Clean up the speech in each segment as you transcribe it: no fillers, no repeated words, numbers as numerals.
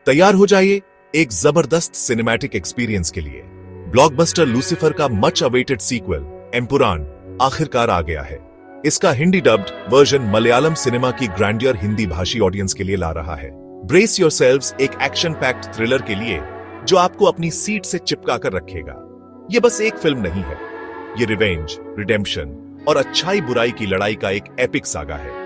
तैयार हो जाइए एक जबरदस्त सिनेमैटिक एक्सपीरियंस के लिए। ब्लॉकबस्टर लूसीफर का मच अवेटेड सीक्वल एम्पुरान आखिरकार आ गया है। इसका Hindi dubbed version Malayalam cinema की ग्रैंडियर हिंदी भाषी ऑडियंस के लिए ला रहा है। ब्रेस योरसेल्व्स एक एक्शन पैक्ड थ्रिलर के लिए जो आपको अपनी सीट से चिपका कर रखेगा। यह बस एक फिल्म नहीं है, ये रिवेंज, रिडेम्पशन और अच्छाई बुराई की लड़ाई का एक एपिक सागा है।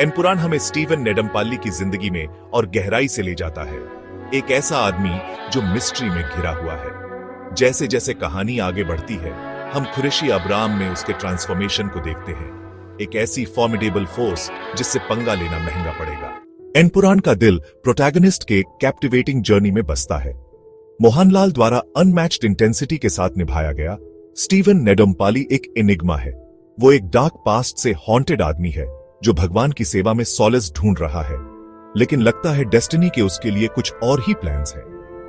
एम्पुरान हमें स्टीवन नेडम्पाली की जिंदगी में और गहराई से ले जाता है। एक ऐसा आदमी जो मिस्ट्री में घिरा हुआ है। जैसे जैसे कहानी आगे बढ़ती है, हम कुरैशी अब्राम में उसके ट्रांसफॉर्मेशन को देखते हैं। एक ऐसी फॉर्मिडेबल फोर्स जिससे पंगा लेना महंगा पड़ेगा। एम्पुरान का दिल प्रोटैगनिस्ट के कैप्टिवेटिंग जर्नी में बसता है। मोहनलाल द्वारा अनमैच्ड इंटेंसिटी के साथ निभाया गया स्टीवन नेडम्पाली एक एनिग्मा है। वो एक डार्क पास्ट से हॉन्टेड आदमी है जो भगवान की सेवा में सॉलेस ढूंढ रहा है, लेकिन लगता है डेस्टिनी के उसके लिए कुछ और ही प्लान्स हैं।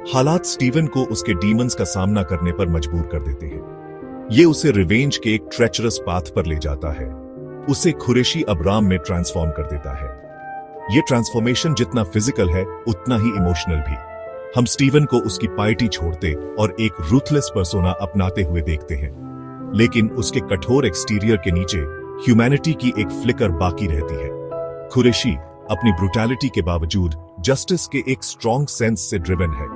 हालात स्टीवन को उसके डीमंस का सामना करने पर मजबूर कर देते हैं। ये उसे रिवेंज के एक ट्रेचरस पाथ पर ले जाता है, उसे कुरैशी अब्राम में ट्रांसफॉर्म कर देता है। ये ट्रांसफॉर्मेशन जितना फिजिकल है उतना ही इमोशनल भी। हम स्टीवन को उसकी पाइटी छोड़ते और एक रूथलेस पर्सोना अपनाते हुए देखते हैं, लेकिन उसके कठोर एक्सटीरियर के नीचे ह्यूमैनिटी की एक फ्लिकर बाकी रहती है। कुरैशी अपनी ब्रुटैलिटी के बावजूद जस्टिस के एक स्ट्रॉन्ग सेंस से ड्रिवन है।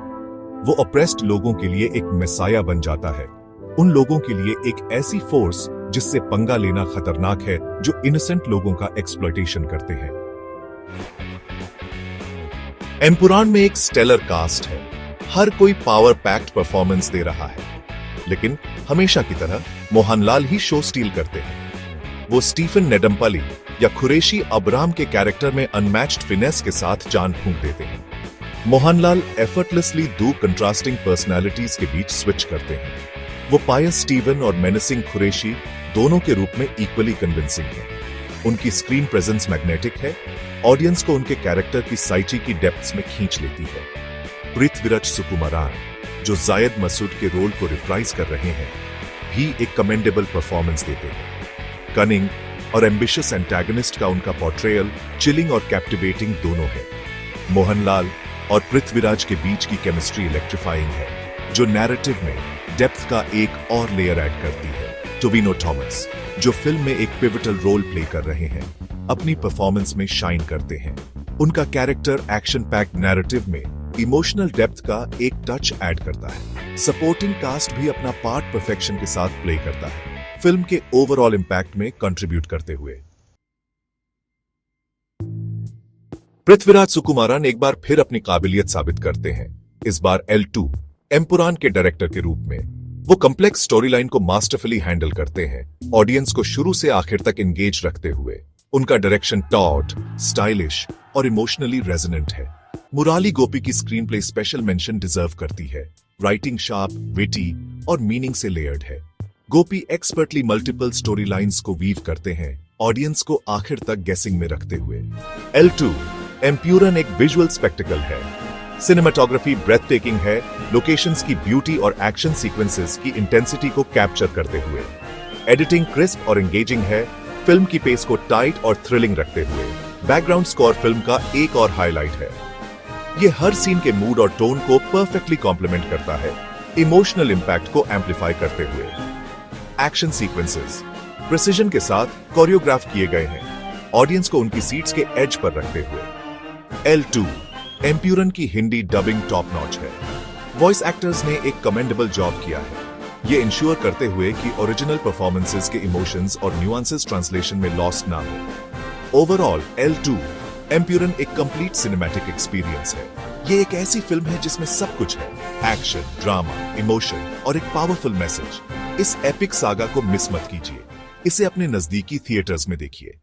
वो ऑप्रेस्ड लोगों के लिए एक मेसाया बन जाता है, उन लोगों के लिए एक ऐसी फोर्स जिससे पंगा लेना खतरनाक है, जो इनोसेंट लोगों का एक्सप्लॉयटेशन करते हैं। एम्पुरान में एक स्टेलर कास्ट है। हर कोई पावर पैक्ड परफॉर्मेंस दे रहा है, लेकिन हमेशा की तरह मोहनलाल ही शो स्टील करते हैं। वो स्टीफन नेडम्पाली या कुरैशी अब्राम के कैरेक्टर में अनमैच्ड फिनेस के साथ जान फूंक देते हैं। मोहनलाल एफर्टलेसली दो कंट्रास्टिंग पर्सनालिटीज के बीच स्विच करते हैं। वो पायस स्टीवन और मेनेसिंग कुरैशी दोनों के रूप में इक्वली कन्विंसिंग है। उनकी स्क्रीन प्रेजेंस मैग्नेटिक है, ऑडियंस को उनके कैरेक्टर की साइची की डेप्थ्स में खींच लेती है। पृथ्वीराज सुकुमारन, जो जायद मसूद के रोल को रिप्राइज कर रहे हैं, भी एक कमेंडेबल परफॉर्मेंस देते हैं। कनिंग और एम्बिशियस एंटागनिस्ट का उनका पोर्ट्रेयल चिलिंग और कैप्टिवेटिंग दोनों है। मोहनलाल और पृथ्वीराज के बीच की केमिस्ट्री इलेक्ट्रीफाइंग है, जो नैरेटिव में डेप्थ का एक और लेयर ऐड करती है। टोविनो थॉमस, जो फिल्म में एक पिवटल रोल प्ले कर रहे हैं, अपनी परफॉर्मेंस में शाइन करते हैं। उनका कैरेक्टर एक्शन पैक्ड नैरेटिव में इमोशनल डेप्थ का एक टच ऐड करता है। सपोर्टिंग कास्ट भी अपना पार्ट परफेक्शन के साथ प्ले करता है, फिल्म के ओवरऑल इंपैक्ट में कंट्रीब्यूट करते हुए। पृथ्वीराज सुकुमारन एक बार फिर अपनी काबिलियत साबित करते हैं, इस बार L2 एम्पुरान के डायरेक्टर के रूप में। वो कॉम्प्लेक्स स्टोरी लाइन को मास्टरफुली हैंडल करते हैं, ऑडियंस को शुरू से आखिर तक एंगेज रखते हुए। उनका डायरेक्शन टॉट, स्टाइलिश और इमोशनली रेजोनेंट है। मुराली गोपी की screen play special mention deserve करती है। राइटिंग शार्प, विटी और मीनिंग से लेयर्ड है। गोपी एक्सपर्टली मल्टीपल स्टोरी लाइन्स को वीव करते हैं, ऑडियंस को आखिर तक गेसिंग में रखते हुए। L2 एम्पुरान एक विजुअल स्पेक्टिकल है। सिनेमाटोग्राफी ब्रेथटेकिंग है, लोकेशंस की ब्यूटी और एक्शन सीक्वेंसेस की इंटेंसिटी को कैप्चर करते हुए। एडिटिंग क्रिस्प और एंगेजिंग है, फिल्म की पेस को टाइट और थ्रिलिंग रखते हुए। बैकग्राउंड स्कोर फिल्म का एक और हाईलाइट है। ये हर सीन के मूड और टोन को परफेक्टली कॉम्प्लीमेंट करता है, इमोशनल इंपैक्ट को एम्पलीफाई करते हुए। एक्शन सीक्वेंसेस प्रिसिजन के साथ कोरियोग्राफ किए गए हैं, ऑडियंस को उनकी सीट्स के एज पर रखते हुए। L2 एम्पुरान की हिंदी डबिंग टॉप नॉच है। वॉइस एक्टर्स ने एक कमेंडेबल जॉब किया है, ये इंश्योर करते हुए कि ओरिजिनल परफॉर्मेंसेस के इमोशंस और न्यूआंसेस ट्रांसलेशन में लॉस्ट ना हो। ओवरऑल L2 एम्पुरान एक कंप्लीट सिनेमैटिक एक्सपीरियंस है। ये एक ऐसी फिल्म है जिसमें सब कुछ है, एक्शन, ड्रामा, इमोशन और एक पावरफुल मैसेज। इस एपिक सागा को मिस मत कीजिए। इसे अपने नजदीकी थिएटर्स में देखिए।